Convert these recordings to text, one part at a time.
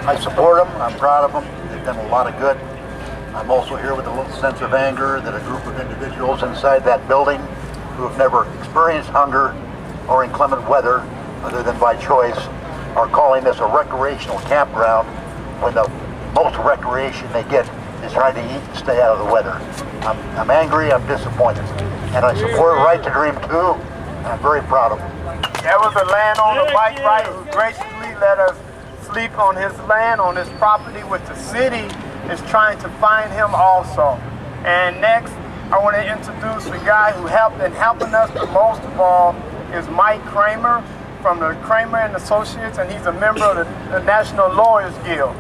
I support them. I'm proud of them. They've done a lot of good. I'm also here with a little sense of anger that a group of individuals inside that building who have never experienced hunger or inclement weather other than by choice are calling this a recreational campground when the most recreation they get is trying to eat and stay out of the weather. I'm angry, I'm disappointed. And I support Right to Dream too, and I'm very proud of them. There was a landowner, Mike Wright, who graciously let us sleep on his land, on his property, which the city is trying to find him also. And next, I want to introduce the guy who helped and helping us the most of all is Mike Kramer from the Kramer and Associates, and he's a member of the National Lawyers Guild.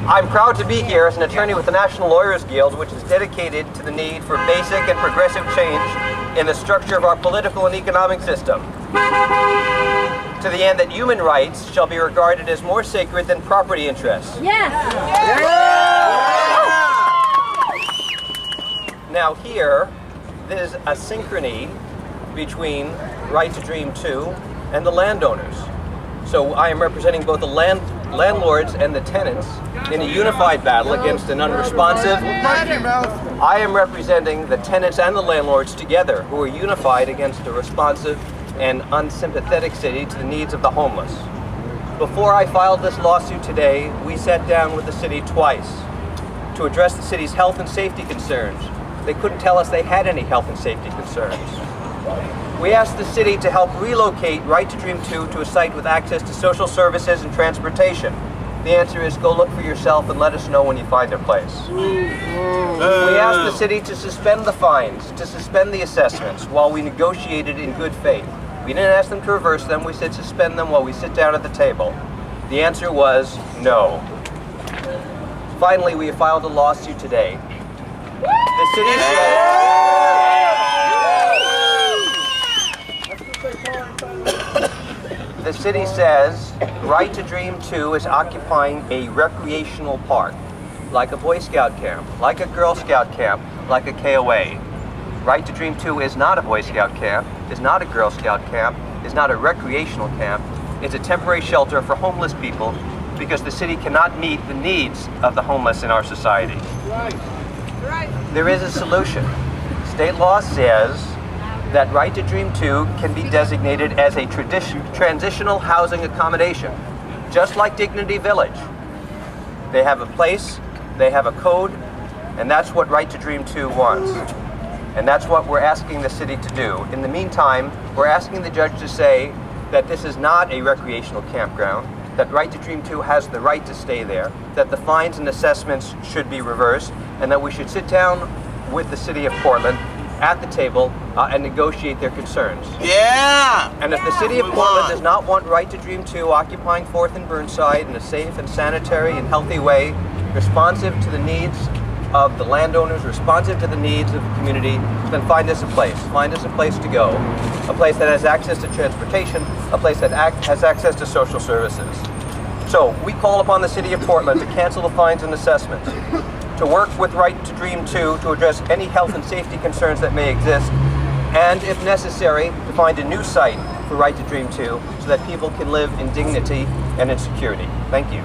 I'm proud to be here as an attorney with the National Lawyers Guild, which is dedicated to the need for basic and progressive change in the structure of our political and economic system, to the end that human rights shall be regarded as more sacred than property interests. Yes. Now here, there's a synchrony between Right to Dream 2 and the landowners. So I am representing both the landlords and the tenants in a unified battle against an unresponsive. I am representing the tenants and the landlords together, who are unified against a responsive and unsympathetic city to the needs of the homeless. Before I filed this lawsuit today, we sat down with the city twice to address the city's health and safety concerns. They couldn't tell us they had any health and safety concerns. We asked the city to help relocate Right to Dream 2 to a site with access to social services and transportation. The answer is go look for yourself and let us know when you find a place. We asked the city to suspend the fines, to suspend the assessments while we negotiated in good faith. We didn't ask them to reverse them, we said suspend them while we sit down at the table. The answer was no. Finally, we have filed a lawsuit today. The city The city says Right to Dream 2 is occupying a recreational park, like a Boy Scout camp, like a Girl Scout camp, like a KOA. Right to Dream 2 is not a Boy Scout camp, is not a Girl Scout camp, is not a recreational camp. It's a temporary shelter for homeless people because the city cannot meet the needs of the homeless in our society. There is a solution. State law says that Right to Dream 2 can be designated as a transitional housing accommodation, just like Dignity Village. They have a place, they have a code, and that's what Right to Dream 2 wants. And that's what we're asking the city to do. In the meantime, we're asking the judge to say that this is not a recreational campground, that Right to Dream 2 has the right to stay there, that the fines and assessments should be reversed, and that we should sit down with the city of Portland at the table and negotiate their concerns. Yeah! And if the city of Portland does not want Right to Dream 2 occupying 4th and Burnside in a safe and sanitary and healthy way, responsive to the needs of the landowners, responsive to the needs of the community, then find us a place. Find us a place to go. A place that has access to transportation, a place that has access to social services. So we call upon the city of Portland to cancel the fines and assessments, to work with Right to Dream 2 to address any health and safety concerns that may exist, and if necessary, to find a new site for Right to Dream 2 so that people can live in dignity and in security. Thank you.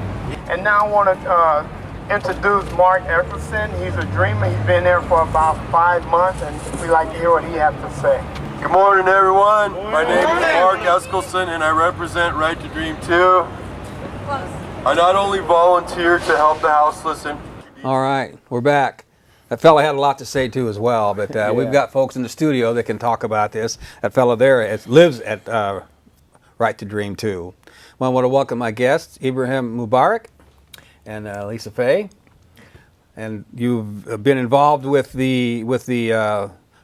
And now I want to introduce Mark Eckerson. He's a dreamer. He's been there for about 5 months, and we'd like to hear what he has to say. Good morning, everyone. My name is Mark Eckerson, and I represent Right to Dream 2. I not only volunteer to help the houseless and All right, we're back. That fella had a lot to say too as well, but we've got folks in the studio that can talk about this. That fella there lives at Right to Dream 2. Well, I want to welcome my guests, Ibrahim Mubarak and Lisa Faye. And you've been involved with the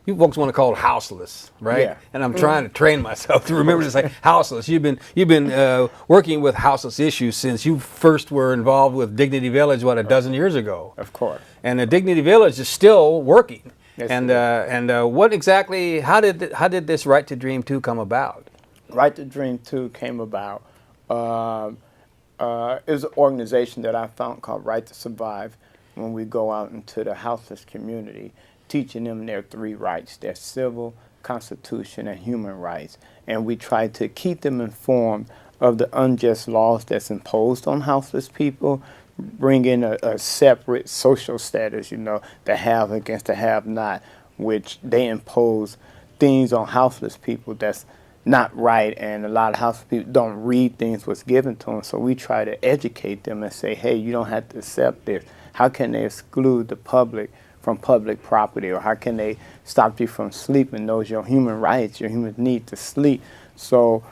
you folks want to call it Houseless, right? Yeah. And I'm trying to train myself to remember to say Houseless. You've been working with houseless issues since you first were involved with Dignity Village, what, a dozen years ago? Of course. And the Dignity Village is still working. Yes, and what exactly? How did this Right to Dream 2 come about? Right to Dream 2 came about. It was an organization that I found called Right to Survive. When we go out into the houseless community, teaching them their 3 rights, their civil, constitution, and human rights. And we try to keep them informed of the unjust laws that's imposed on houseless people, bring in a separate social status, you know, the have against the have not, which they impose things on houseless people that's not right, and a lot of houseless people don't read things what's given to them. So we try to educate them and say, hey, you don't have to accept this. How can they exclude the public from public property, or how can they stop you from sleeping? Those are your human rights, your human need to sleep. So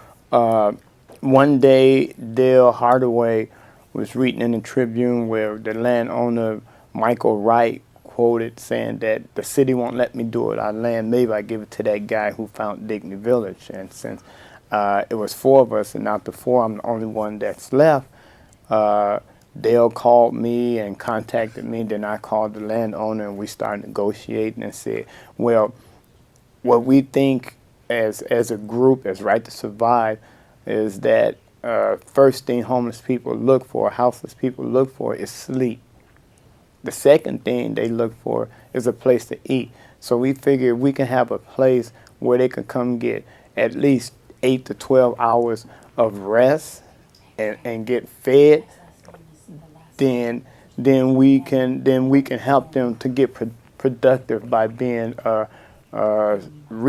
one day, Dale Hardaway was reading in the Tribune where the landowner, Michael Wright, quoted saying that the city won't let me do it. Our land, maybe I give it to that guy who found Dignity Village. And since it was 4 of us, and out the 4, I'm the only one that's left, Dale called me and contacted me. Then I called the landowner, and we started negotiating and said, well, what we think as a group, as Right to Survive, is that first thing homeless people look for, houseless people look for, is sleep. The second thing they look for is a place to eat. So we figure we can have a place where they can come get at least 8 to 12 hours of rest and get fed. Then we can help them to get productive by being a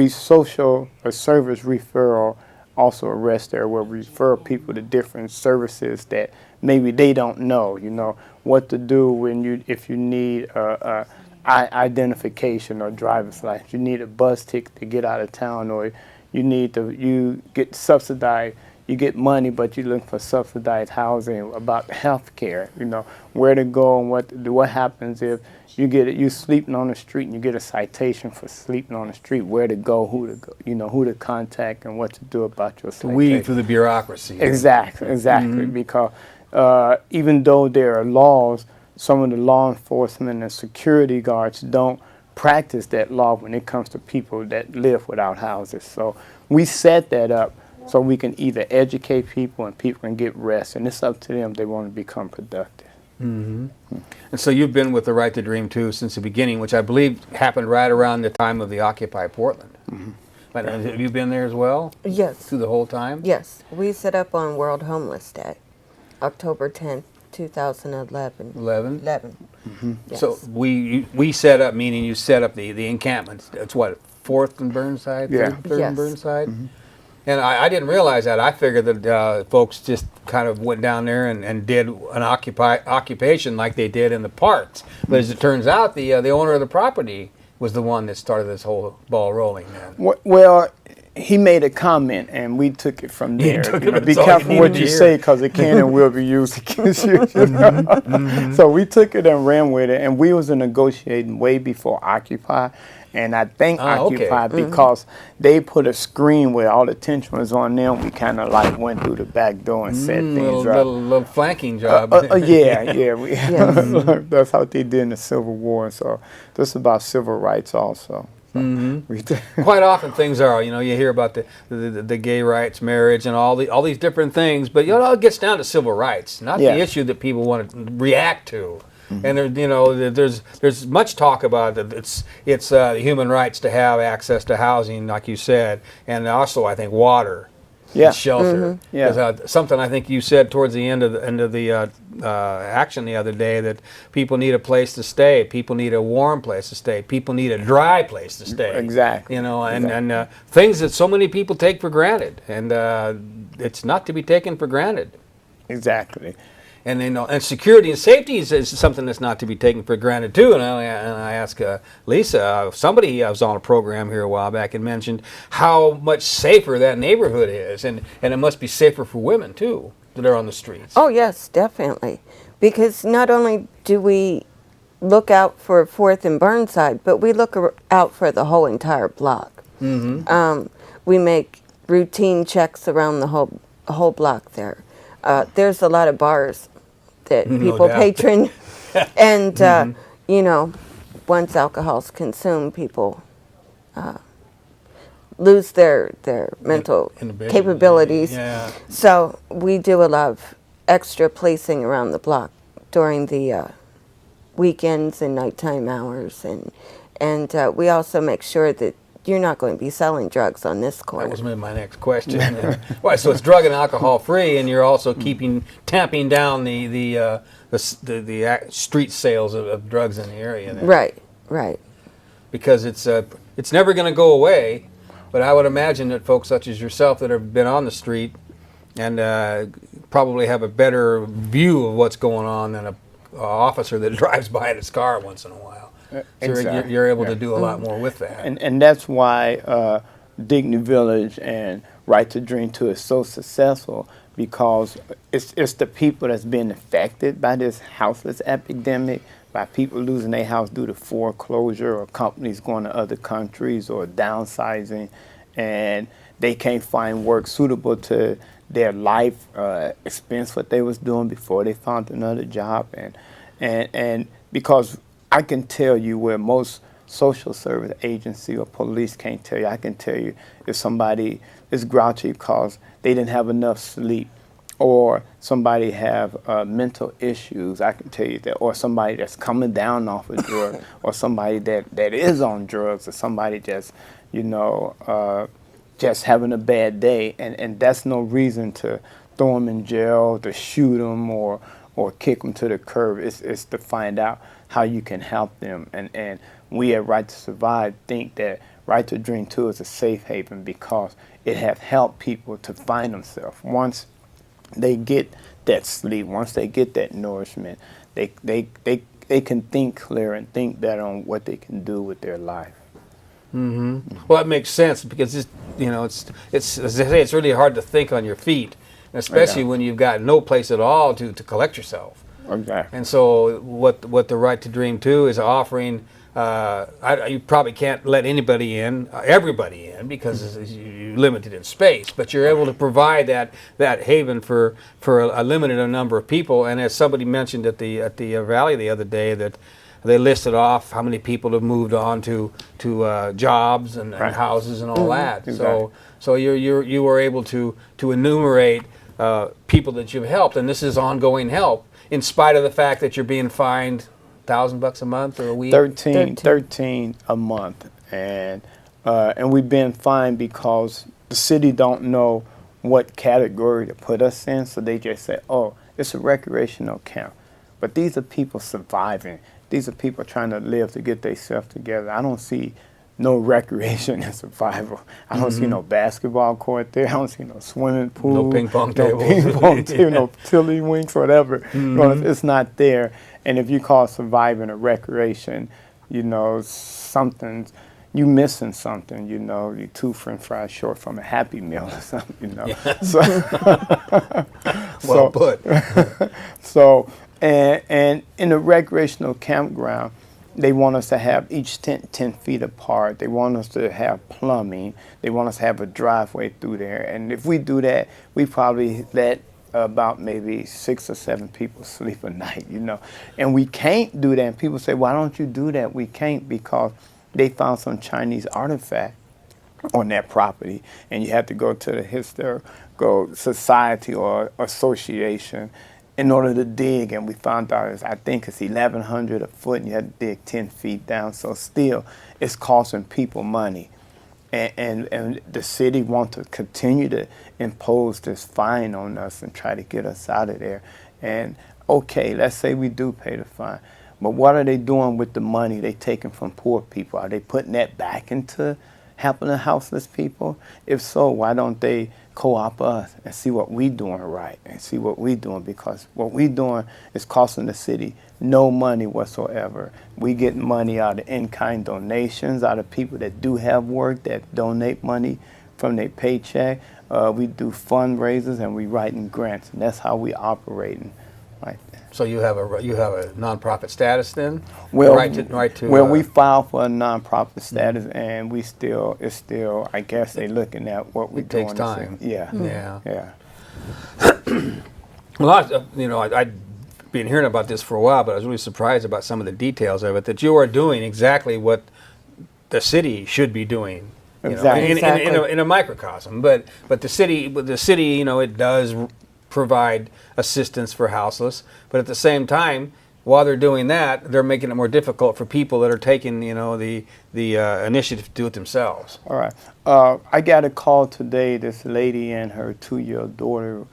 social, a service referral, also a rest there where we refer people to different services that maybe they don't know, you know, what to do when if you need identification or driver's license, you need a bus ticket to get out of town, or you get subsidized, you get money, but you look for subsidized housing, about health care, you know, where to go and what happens if you sleeping on the street and you get a citation for sleeping on the street, where to go, who to contact, and what to do about your citation. Weed through the bureaucracy. Exactly, Mm-hmm. because even though there are laws, some of the law enforcement and security guards don't practice that law when it comes to people that live without houses. So we set that up so we can either educate people and people can get rest, and it's up to them if they want to become productive. Mm-hmm. And so you've been with the Right to Dream too since the beginning, which I believe happened right around the time of the Occupy Portland. Mm-hmm. But have you been there as well? Yes. Through the whole time? Yes. We set up on World Homeless Day, October 10th, 2011. 11? Mm-hmm. Yes. So we set up, meaning you set up the encampments. It's what, 4th and Burnside? Yeah. 3rd Yes. and Burnside? Mm-hmm. And I didn't realize that. I figured that folks just kind of went down there and did an occupation like they did in the parks. But as it turns out, the owner of the property was the one that started this whole ball rolling. Well, he made a comment, and we took it from there. Be careful what you say, because it can and will be used against you. So we took it and ran with it, and we was negotiating way before Occupy. And I thank Occupy because they put a screen where all the attention was on them. We kind of like went through the back door and set things up. Little flanking job. Yeah. That's how they did in the Civil War. So this is about civil rights also. Quite often things are, you hear about the gay rights, marriage, and all these different things, but it gets down to civil rights, not the issue that people want to react to. And there's much talk about that. It's human rights to have access to housing, like you said, and also I think water, and shelter. Something I think you said towards the end of the action the other day, that people need a place to stay, people need a warm place to stay, people need a dry place to stay. Exactly. And things that so many people take for granted, and it's not to be taken for granted. Exactly. And and security and safety is something that's not to be taken for granted too. And I asked Lisa, somebody was on a program here a while back and mentioned how much safer that neighborhood is, and it must be safer for women too that are on the streets. Oh yes, definitely, because not only do we look out for 4th and Burnside, but we look out for the whole entire block. Mm-hmm. We make routine checks around the whole block there. There's a lot of bars that people patron, and once alcohol's consumed, people lose their mental capabilities. Yeah. So we do a lot of extra policing around the block during the weekends and nighttime hours, and we also make sure that you're not going to be selling drugs on this That corner. was my next question. Well, so it's drug and alcohol free, and you're also tamping down the street sales of drugs in the area. Then. Right, right. Because it's never going to go away. But I would imagine that folks such as yourself that have been on the street and probably have a better view of what's going on than a officer that drives by in his car once in a while. So Exactly. you're able to do a lot more with that. And that's why Dignity Village and Right to Dream 2 is so successful, because it's the people that's being affected by this houseless epidemic, by people losing their house due to foreclosure or companies going to other countries or downsizing, and they can't find work suitable to their life expense what they was doing before they found another job, and because I can tell you where most social service agency or police can't tell you. I can tell you if somebody is grouchy because they didn't have enough sleep, or somebody have mental issues. I can tell you that, or somebody that's coming down off of drugs, or somebody that is on drugs, or somebody just just having a bad day, and that's no reason to throw them in jail, to shoot them, or kick them to the curb. It's to find out how you can help them. And we at Right to Survive think that Right to Dream 2 is a safe haven because it has helped people to find themselves. Once they get that sleep, once they get that nourishment, they can think clear and think better on what they can do with their life. Mm-hmm. Well, that makes sense because it's as I say, it's really hard to think on your feet, especially when you've got no place at all to collect yourself. Exactly. And so what the Right to Dream 2 is offering, you probably can't let everybody in because you're limited in space, but you're able to provide that haven for a limited number of people. And as somebody mentioned at the rally the other day, that they listed off how many people have moved on to jobs and houses and all that. Exactly. So you were able to enumerate people that you've helped, and this is ongoing help in spite of the fact that you're being fined $1,000 a month or a week. 13 a month, and we've been fined because the city don't know what category to put us in, so they just say, oh, it's a recreational camp. But these are people surviving. These are people trying to live to get themselves together. I don't see no recreation and survival. I don't see no basketball court there. I don't see no swimming pool. No ping pong no tables. Ping pong table, no tiddlywinks, whatever. No, it's not there. And if you call surviving a recreation, something's, you missing something, you're 2 French fries short from a Happy Meal or something, Yeah. So, Well put. So, and in a recreational campground, they want us to have each tent 10 feet apart. They want us to have plumbing. They want us to have a driveway through there. And if we do that, we probably let about maybe 6 or 7 people sleep a night, And we can't do that. And people say, why don't you do that? We can't because they found some Chinese artifact on that property. And you have to go to the historical society or association in order to dig, and we found out I think it's $1,100 a foot, and you had to dig 10 feet down. So still, it's costing people money, and the city wants to continue to impose this fine on us and try to get us out of there. And okay, let's say we do pay the fine, but what are they doing with the money they taking from poor people? Are they putting that back into helping the houseless people? If so, why don't they co-op us and see what we doing right and see what we doing, because what we doing is costing the city no money whatsoever. We get money out of in-kind donations, out of people that do have work that donate money from their paycheck. We do fundraisers and we writing grants, and that's how we operating like that. So you have a nonprofit status then? Well, right to we filed for a nonprofit status, and it's still. I guess they're looking at what we're doing. It takes time. Yeah. Well, I'd been hearing about this for a while, but I was really surprised about some of the details of it. That you are doing exactly what the city should be doing. Exactly. In a microcosm, but the city, it does provide assistance for houseless, but at the same time, while they're doing that, they're making it more difficult for people that are taking, the initiative to do it themselves. All right. I got a call today. This lady and her 2-year-old daughter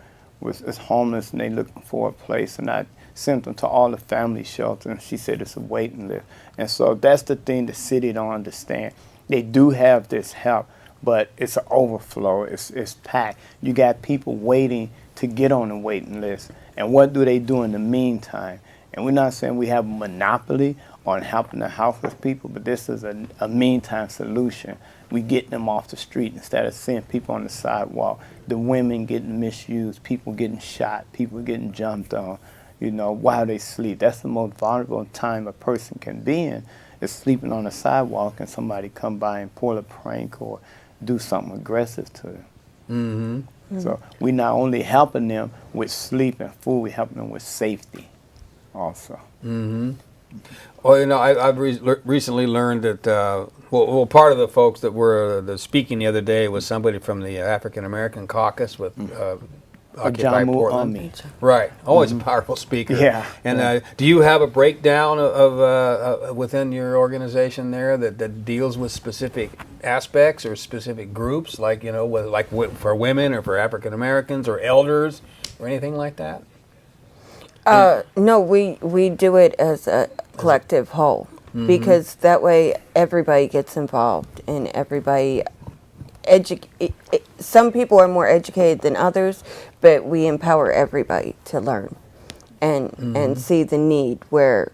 is homeless, and they looking for a place. And I sent them to all the family shelters, and she said it's a waiting list. And so that's the thing the city don't understand. They do have this help, but it's an overflow. It's packed. You got people waiting to get on the waiting list. And what do they do in the meantime? And we're not saying we have a monopoly on helping the houseless people, but this is a meantime solution. We get them off the street instead of seeing people on the sidewalk, the women getting misused, people getting shot, people getting jumped on, while they sleep. That's the most vulnerable time a person can be in, is sleeping on the sidewalk and somebody come by and pull a prank or do something aggressive to them. Mm-hmm. So we're not only helping them with sleep and food, we're helping them with safety also. Mm-hmm. Well, I've recently learned that, part of the folks that were speaking the other day was somebody from the African American caucus with Occupy Ajamu Portland. Ami. Right. Always a powerful speaker. Yeah. And do you have a breakdown of within your organization there that deals with specific aspects or specific groups, like, for women or for African Americans or elders or anything like that? No, we do it as a collective whole, because that way everybody gets involved and everybody some people are more educated than others, but we empower everybody to learn and see the need where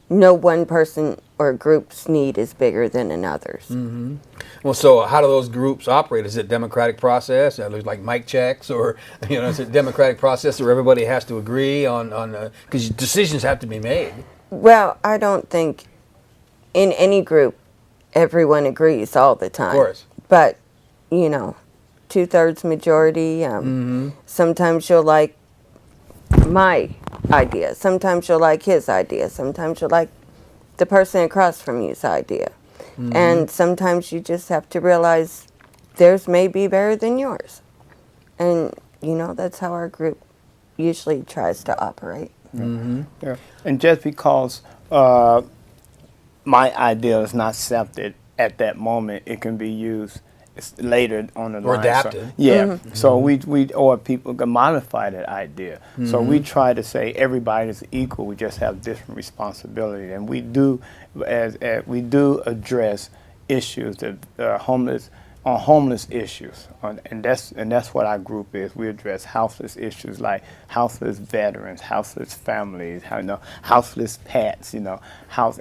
no one person or group's need is bigger than another's. Mm-hmm. Well, so how do those groups operate? Is it democratic process? There's like mic checks, or is it democratic process where everybody has to agree on because decisions have to be made? Well, I don't think in any group everyone agrees all the time. Of course. But 2/3 majority. Sometimes you'll like my idea. Sometimes you'll like his idea. Sometimes you'll like the person across from you's idea. And sometimes you just have to realize theirs may be better than yours. And, that's how our group usually tries to operate. Yeah. And just because my idea is not accepted at that moment, it can be used later on the line. Or adapted. So, yeah. So we or people can modify that idea. So we try to say everybody is equal. We just have different responsibility, and we do we do address issues that homeless issues, and that's what our group is. We address houseless issues like houseless veterans, houseless families, houseless pets,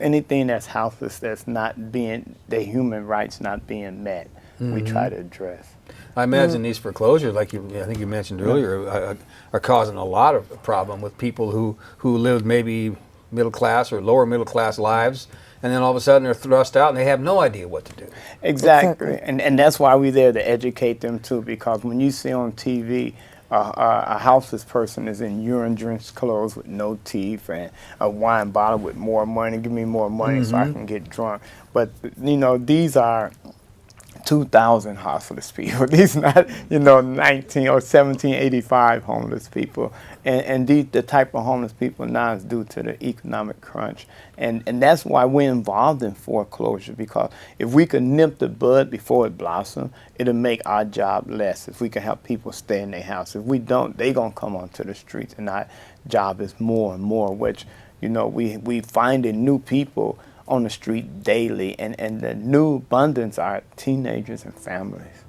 anything that's houseless that's not being, the human rights not being met. We try to address. I imagine these foreclosures, like I think you mentioned earlier, are causing a lot of problem with people who live maybe middle class or lower middle class lives, and then all of a sudden they're thrust out and they have no idea what to do. Exactly. And that's why we're there to educate them too, because when you see on TV a houseless person is in urine-drenched clothes with no teeth and a wine bottle with more money, give me more money so I can get drunk. But, these are 2,000 houseless people. These not, 19 or 1785 homeless people. And the type of homeless people now is due to the economic crunch. And that's why we're involved in foreclosure, because if we could nip the bud before it blossoms, it'll make our job less. If we can help people stay in their house. If we don't, they're going to come onto the streets, and our job is more and more, which, we finding new people on the street daily, and the new abundance are teenagers and families.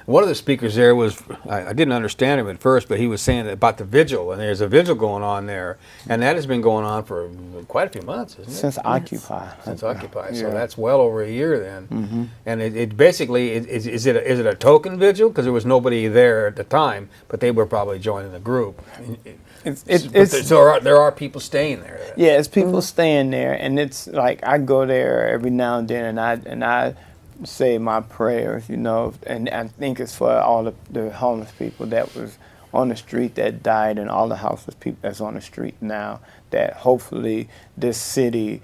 One of the speakers there was, I didn't understand him at first, but he was saying about the vigil, and there's a vigil going on there, and that has been going on for quite a few months, isn't it? Since Occupy. Since Occupy, Yeah. so that's well over a year then. And it basically, is it a token vigil? Because there was nobody there at the time, but they were probably joining the group. So there are people staying there. Yeah, it's people staying there, and it's like I go there every now and then, and I say my prayers, and I think it's for all the homeless people that was on the street that died, and all the houseless people that's on the street now, that hopefully this city,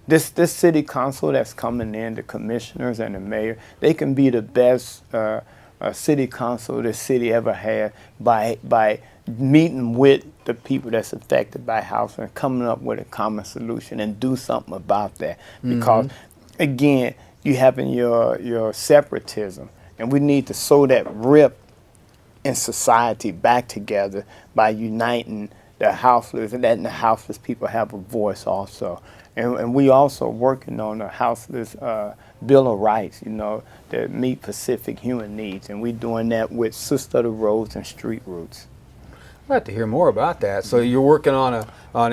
this city council that's coming in, the commissioners and the mayor, they can be the best city council this city ever had by meeting with the people that's affected by housing and coming up with a common solution and do something about that. Because again, you having your separatism, and we need to sew that rip in society back together by uniting the houseless and letting the houseless people have a voice also. And we also working on a houseless Bill of Rights, you know, that meet Pacific human needs. And we doing that with Sister of the Roads and Street Roots. I'd like to hear more about that. So you're working on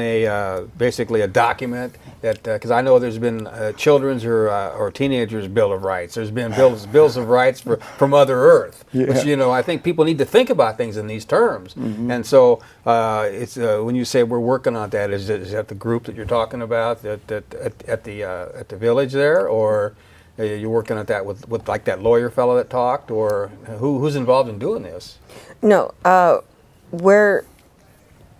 a basically a document that, because I know there's been children's or teenagers' Bill of Rights. There's been bills of rights for Mother Earth. Yeah. Which, you know, I think people need to think about things in these terms. And so it's when you say we're working on that, is that the group that you're talking about at the village there, or you're working at that with like that lawyer fellow that talked, or who's involved in doing this? No, we're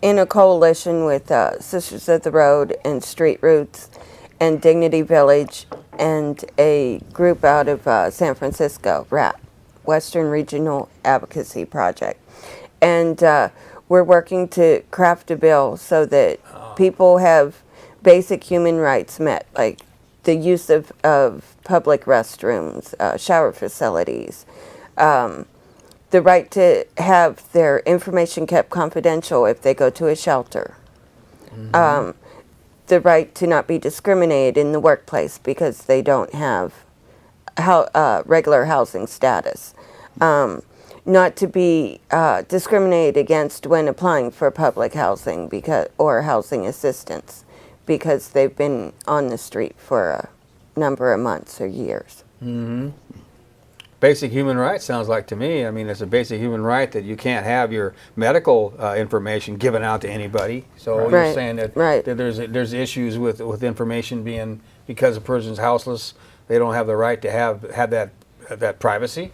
in a coalition with Sisters of the Road and Street Roots and Dignity Village and a group out of San Francisco, RAP, Western Regional Advocacy Project. And we're working to craft a bill so that people have basic human rights met, like the use of public restrooms, shower facilities, the right to have their information kept confidential if they go to a shelter. The right to not be discriminated in the workplace because they don't have regular housing status. Not to be discriminated against when applying for public housing or housing assistance because they've been on the street for a number of months or years. Basic human right sounds like to me. I mean, it's a basic human right that you can't have your medical information given out to anybody. So you're saying that, that there's issues with information being, because a person's houseless, they don't have the right to have that privacy.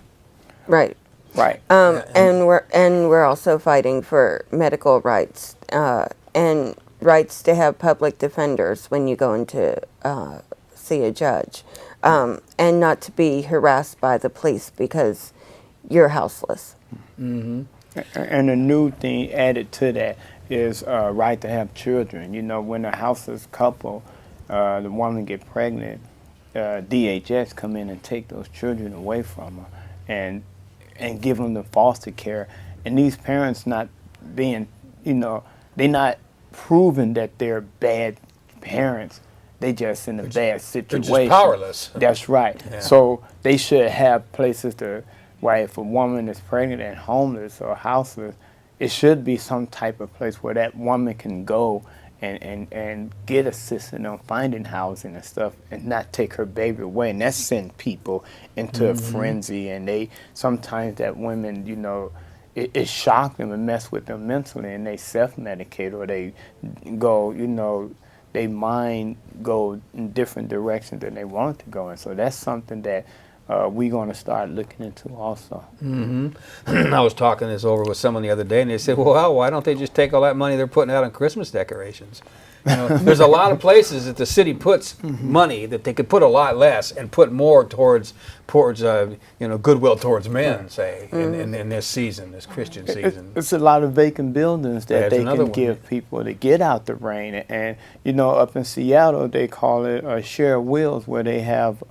Right. Right. And we're also fighting for medical rights and rights to have public defenders when you go in to see a judge. And not to be harassed by the police because you're houseless. And a new thing added to that is right to have children. You know, when a houseless couple, the woman get pregnant, DHS come in and take those children away from her and give them the foster care. And these parents not being, you know, they're not proving that they're bad parents. They just in a bad situation. They're just powerless. That's right. Yeah. So they should have places where if a woman is pregnant and homeless or houseless, it should be some type of place where that woman can go and get assistance on finding housing and stuff and not take her baby away. And that send people into a frenzy. And sometimes that women, you know, it shock them and mess with them mentally, and they self-medicate or they go, you know, they mind go in different directions than they want it to go in. So that's something that we're going to start looking into also. I was talking this over with someone the other day, and they said, well, why don't they just take all that money they're putting out on Christmas decorations? You know, there's a lot of places that the city puts money that they could put a lot less and put more towards you know, goodwill towards men, say, in this season, this Christian season. It's a lot of vacant buildings that they can give people to get out the rain. And, you know, up in Seattle, they call it share wheels, where they have,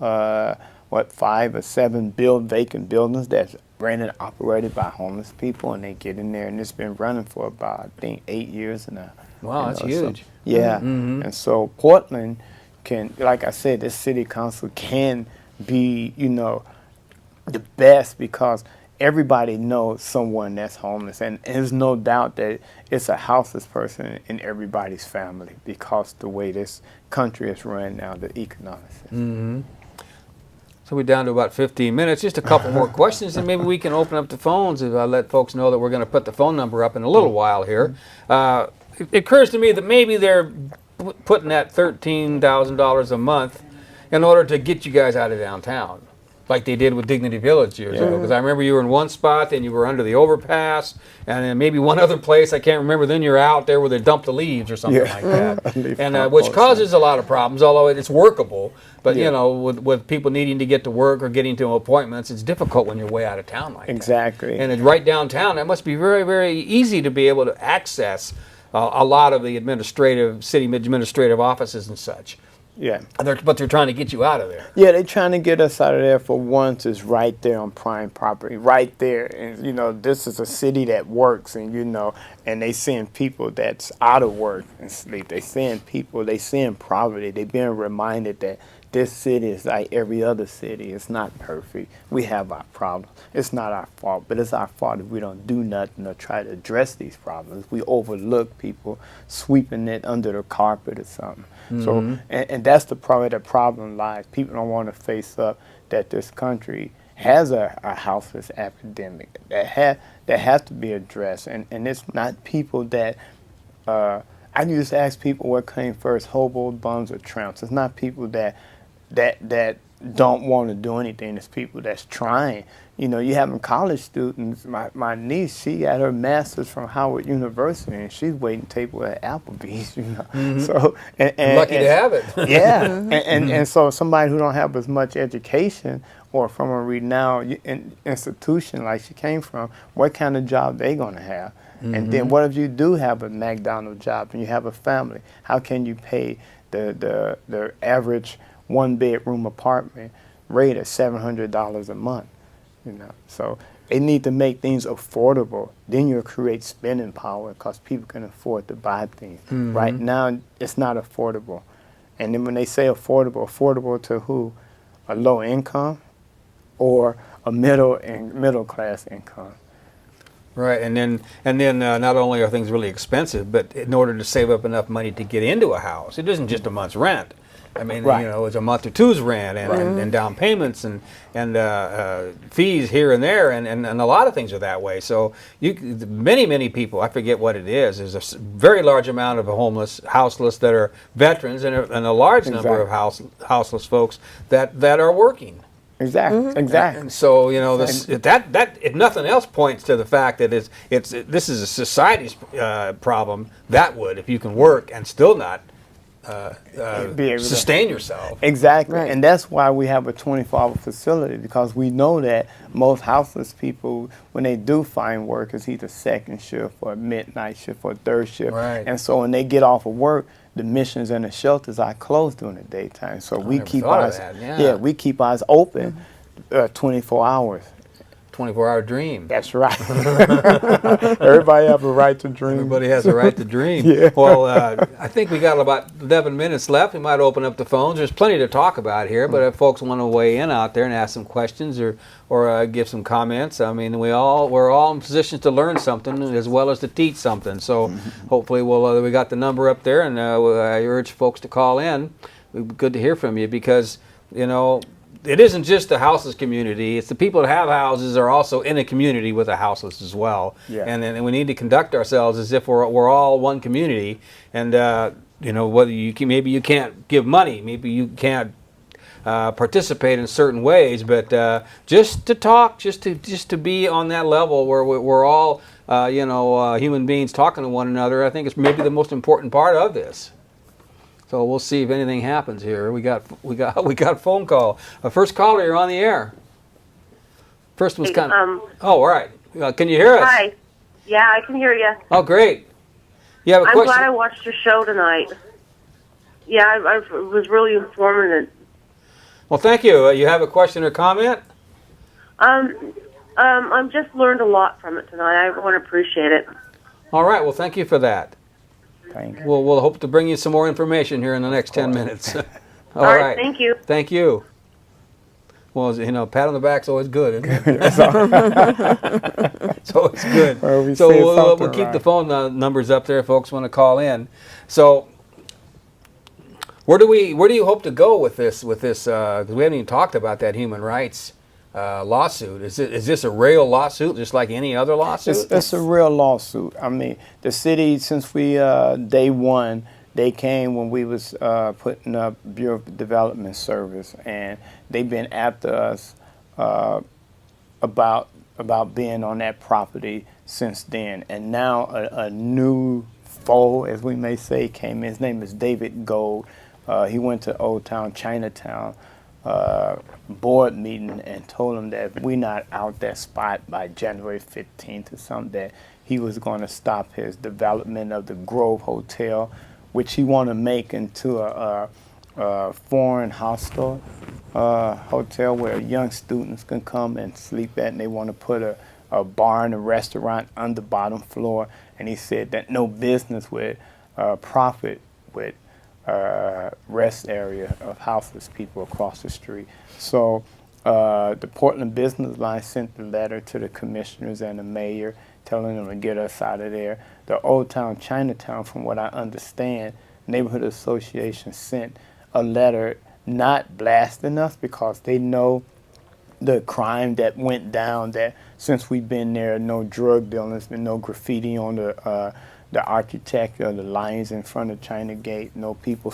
5 or 7 vacant buildings that's ran and operated by homeless people, and they get in there, and it's been running for about, I think, 8 years now. Wow, that's huge. So, yeah, and so Portland can, like I said, this city council can be, you know, the best because everybody knows someone that's homeless, and there's no doubt that it's a houseless person in everybody's family because the way this country is run now, the economics. So we're down to about 15 minutes. Just a couple more questions, and maybe we can open up the phones if I let folks know that we're going to put the phone number up in a little while here. It occurs to me that maybe they're putting that $13,000 a month in order to get you guys out of downtown. like they did with Dignity Village years ago. Because I remember you were in one spot, then you were under the overpass, and then maybe one other place, I can't remember, then you're out there where they dump the leaves or something like that. And which causes a lot of problems, although it's workable. But, you know, with people needing to get to work or getting to appointments, it's difficult when you're way out of town like that. Exactly. And it's right downtown. That must be very, very easy to be able to access a lot of the city administrative offices and such. Yeah. But they're trying to get you out of there. Yeah, they're trying to get us out of there. For once, it's right there on prime property, right there. And, you know, this is a city that works, and, you know, and they send people that's out of work and sleep. They send people, they send poverty. They're being reminded that this city is like every other city. It's not perfect. We have our problems. It's not our fault, but it's our fault if we don't do nothing or try to address these problems. We overlook people, sweeping it under the carpet or something. So, and that's the problem lies. People don't want to face up that this country has a houseless epidemic that has to be addressed. And it's not people that, I used to ask people what came first, hobos, bums, or tramps. It's not people that don't want to do anything. It's people that's trying. You know, you having college students. My niece, she got her master's from Howard University, and she's waiting table at Applebee's. You know, so and Lucky to have it. Yeah, and so somebody who don't have as much education or from a renowned institution like she came from, what kind of job they gonna have? And then what if you do have a McDonald's job and you have a family? How can you pay the average one-bedroom apartment rate at $700 a month? You know, so they need to make things affordable. Then you'll create spending power because people can afford to buy things. Right now, it's not affordable. And then when they say affordable to who? A low income or a middle class income. Right, and then not only are things really expensive, but in order to save up enough money to get into a house, it isn't just a month's rent. I mean, you know, it's a month or two's rent and down payments and fees here and there, and a lot of things are that way. So many people, I forget what it is. There's a very large amount of houseless that are veterans, and a large number of houseless folks that are working. Exactly. And so, you know, that if nothing else points to the fact that this is a society's problem. That would, if you can work and still not sustain yourself. Exactly. Right. And that's why we have a 24-hour facility, because we know that most houseless people, when they do find work, it's either second shift or midnight shift or third shift. Right. And so when they get off of work, the missions and the shelters are closed during the daytime. So we keep we keep ours open 24 hours. 24-hour dream. That's right. Everybody have a right to dream. Everybody has a right to dream. Well, I think we got about 11 minutes left. We might open up the phones. There's plenty to talk about here, but if folks want to weigh in out there and ask some questions or give some comments, I mean, we're all in positions to learn something as well as to teach something. So hopefully we got the number up there, and I urge folks to call in. It would be good to hear from you, because, you know, it isn't just the houseless community. It's the people that have houses are also in a community with the houseless as well. Yeah. And we need to conduct ourselves as if we're all one community. And you know, whether maybe you can't give money, maybe you can't participate in certain ways, but just to talk, just to be on that level where we're all human beings talking to one another, I think it's maybe the most important part of this. So we'll see if anything happens here. We got a phone call. First caller, you're on the air. First was kind of. Oh, all right. Can you hear us? Hi. Yeah, I can hear you. Oh, great. You have a question? I'm glad I watched your show tonight. Yeah, I was really informative. Well, thank you. You have a question or comment? I've just learned a lot from it tonight. I want to appreciate it. All right. Well, thank you for that. Thank you. We'll hope to bring you some more information here in the next 10 minutes. All right. Thank you. Thank you. Well, you know, pat on the back's always good, isn't it? It's always good. Well, so we'll keep the phone numbers up there if folks want to call in. So where do you hope to go with this? Because we haven't even talked about that human rights lawsuit. Is this a real lawsuit, just like any other lawsuit? It's a real lawsuit. I mean, the city, since we day one, they came when we was putting up Bureau of Development Service, and they've been after us about being on that property since then. And now a new foe, as we may say, came in. His name is David Gold. He went to Old Town Chinatown board meeting and told them that if we're not out that spot by January 15th or something, that he was going to stop his development of the Grove Hotel, which he want to make into a foreign hostel hotel where young students can come and sleep at, and they want to put a bar and a restaurant on the bottom floor. And he said that no business would profit with rest area of houseless people across the street. So the Portland Business Line sent the letter to the commissioners and the mayor telling them to get us out of there. The Old Town Chinatown, from what I understand, Neighborhood Association sent a letter not blasting us because they know the crime that went down, that since we've been there, no drug dealing, there's been no graffiti on the architect or the lines in front of China Gate, no people,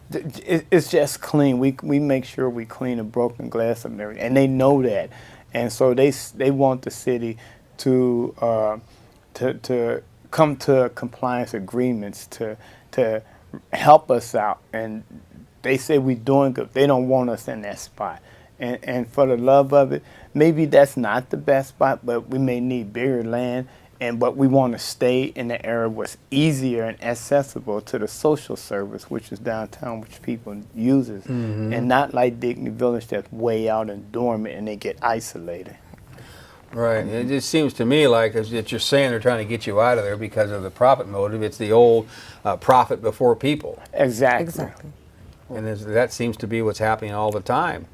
it's just clean. We make sure we clean the broken glass of everything, and they know that. And so they want the city to come to compliance agreements to help us out. And they say we're doing good. They don't want us in that spot. And for the love of it, maybe that's not the best spot, but we may need bigger land. But we want to stay in the area what's easier and accessible to the social service, which is downtown, which people uses, and not like Dignity Village that's way out and dormant and they get isolated. Right. It just seems to me like, as you're saying, they're trying to get you out of there because of the profit motive. It's the old profit before people. Exactly. And that seems to be what's happening all the time.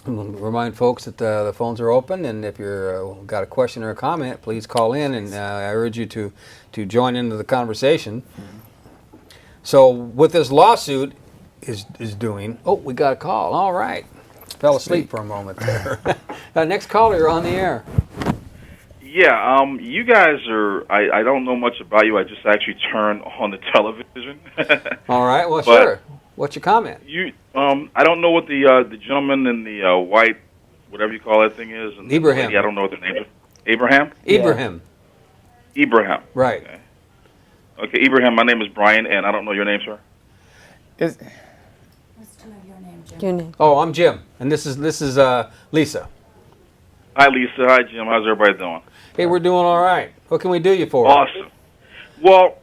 Remind folks that the phones are open, and if you've got a question or a comment, please call in, and I urge you to join into the conversation. So what this lawsuit is doing, we got a call. All right. Fell asleep for a moment there. Next caller, you're on the air. Yeah, you guys are, I don't know much about you. I just actually turned on the television. All right, well, sure. What's your comment? I don't know what the gentleman in the white, whatever you call that thing is. And Ibrahim. Lady, I don't know what the name is. Abraham? Ibrahim. Yeah. Ibrahim. Right. Okay, Ibrahim, my name is Brian, and I don't know your name, sir. What's your name, Jim? Your name. Oh, I'm Jim, and this is Lisa. Hi, Lisa. Hi, Jim. How's everybody doing? Hey, we're doing all right. What can we do you for? Awesome. Well,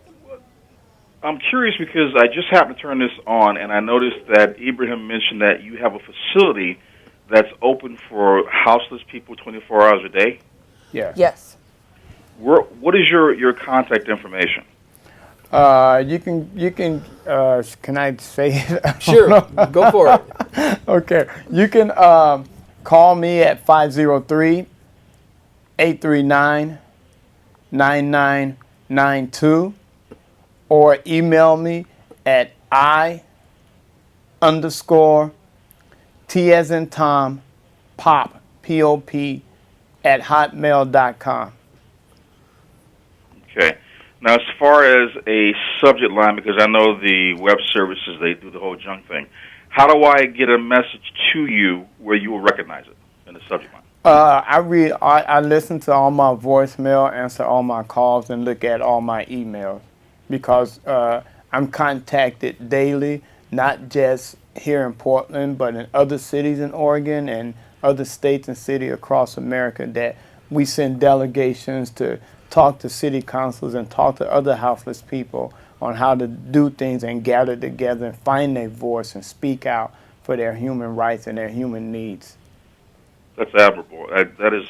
I'm curious because I just happened to turn this on, and I noticed that Ibrahim mentioned that you have a facility that's open for houseless people 24 hours a day. Yeah. Yes. What is your contact information? You can can I say it? Sure. Go for it. Okay. You can call me at 503-839-9992 or email me at _T as in Tom, pop, P-O-P, at hotmail.com. Okay. Now, as far as a subject line, because I know the web services, they do the whole junk thing, how do I get a message to you where you will recognize it in the subject line? I listen to all my voicemail, answer all my calls, and look at all my emails because I'm contacted daily, not just here in Portland, but in other cities in Oregon and other states and cities across America, that we send delegations to talk to city councils and talk to other houseless people on how to do things and gather together and find their voice and speak out for their human rights and their human needs. That's admirable. That is,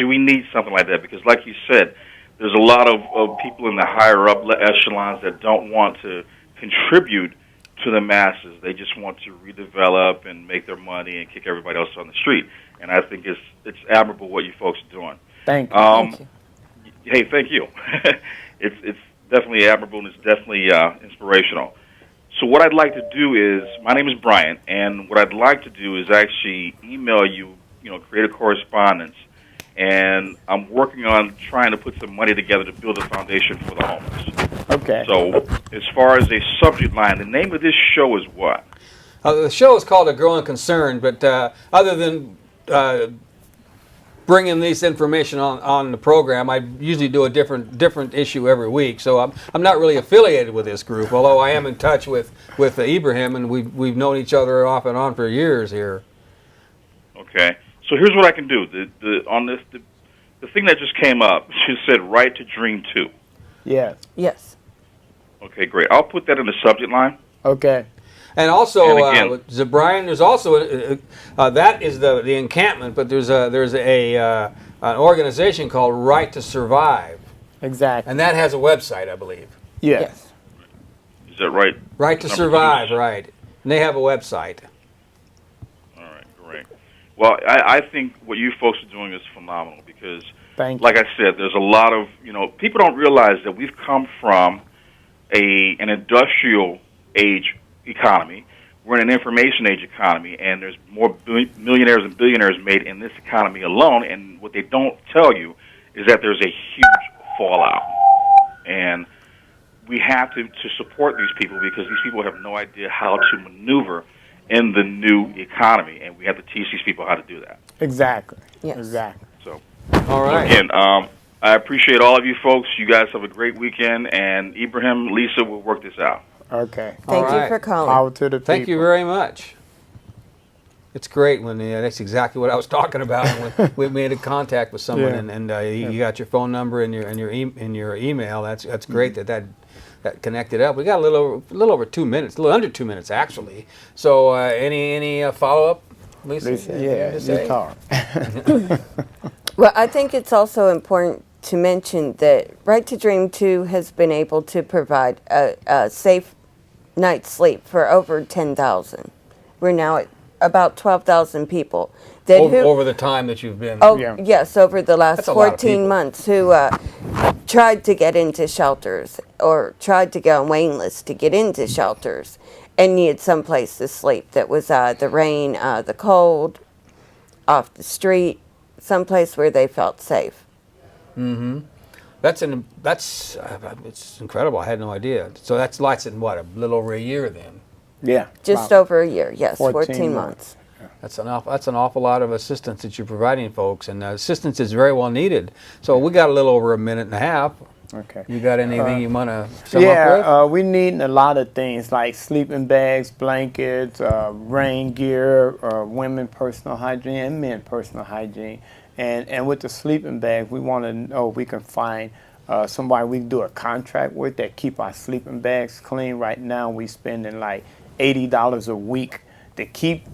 we need something like that because, like you said, there's a lot of people in the higher up echelons that don't want to contribute to the masses. They just want to redevelop and make their money and kick everybody else on the street. And I think it's admirable what you folks are doing. Thank you. Thank you. Hey, thank you. It's definitely admirable and it's definitely inspirational. So what I'd like to do is, my name is Brian, and what I'd like to do is actually email you, create a correspondence, and I'm working on trying to put some money together to build a foundation for the homeless. Okay. So as far as a subject line, the name of this show is what? The show is called A Growing Concern, but other than bringing this information on the program, I usually do a different issue every week. So I'm not really affiliated with this group, although I am in touch with Ibrahim, and we've known each other off and on for years here. Okay. So here's what I can do. The thing that just came up, she said Right to Dream 2. Yes. Yes. Okay, great. I'll put that in the subject line. Okay. And also, And again, Brian, there's also that is the encampment, but there's an organization called Right to Survive, Exactly. and that has a website, I believe. Yes. Is that right? Right to Number Survive, 2. right? And they have a website. All right, great. Well, I think what you folks are doing is phenomenal because, Thank you. like I said, there's a lot of, people don't realize that we've come from an industrial age economy. We're in an information age economy, and there's more millionaires and billionaires made in this economy alone, and what they don't tell you is that there's a huge fallout. And we have to support these people because these people have no idea how to maneuver in the new economy, and we have to teach these people how to do that. Exactly. Yes. Exactly. So, All right. again, I appreciate all of you folks. You guys have a great weekend, and Ibrahim, Lisa will work this out. Okay. Thank All you right. for calling. Power to the people. Thank you very much. It's great when that's exactly what I was talking about when we made a contact with someone, Yeah. and you got your phone number and your email. That's great that connected up. We got a little over 2 minutes, a little under 2 minutes actually. So any follow up, Lisa? Yeah, you talk. Well, I think it's also important to mention that Right to Dream 2 has been able to provide a safe night's sleep for over 10,000. We're now at about 12,000 people. Over the time that you've been. Oh, Yeah. yes, over the last That's a lot of 14 people. months who tried to get into shelters or tried to go on waiting lists to get into shelters and needed some place to sleep that was the rain, the cold, off the street, someplace where they felt safe. Mm-hmm. It's incredible. I had no idea. So that's lasted what, a little over a year then. Yeah. Just about over a year, yes, 14 months. That's an awful lot of assistance that you're providing folks, and assistance is very well needed. So we got a little over a minute and a half. Okay. You got anything you want to sum up with? Yeah, we need a lot of things like sleeping bags, blankets, rain gear, women personal hygiene, and men personal hygiene. And with the sleeping bags, we want to know if we can find somebody we can do a contract with that keep our sleeping bags clean. Right now, we spending like $80 a week to keep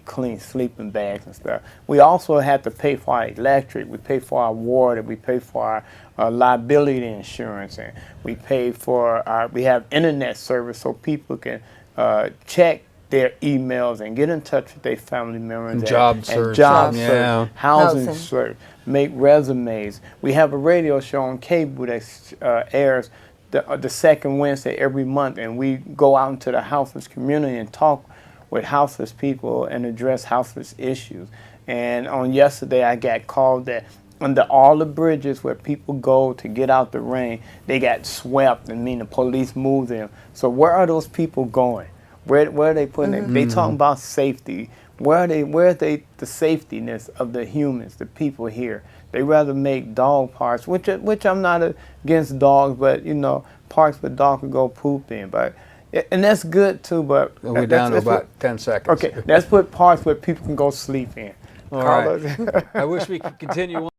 clean sleeping bags and stuff. We also have to pay for our electric, we pay for our water, we pay for our liability insurance, and we pay for we have internet service so people can check their emails and get in touch with their family members and job search, search, housing search, make resumes. We have a radio show on cable that airs the second Wednesday every month, and we go out into the houseless community and talk with houseless people and address houseless issues. And on yesterday, I got called that under all the bridges where people go to get out the rain, they got swept, and the police moved them. So where are those people going? Where are they putting them? They talking about safety. Where are they the safetiness of the humans, the people here? They rather make dog parks, which I'm not against dogs, but parks where dogs could go poop in. And that's good too, but We're down to about 10 seconds. Okay, let's put parks where people can go sleep in. All right. I wish we could continue on.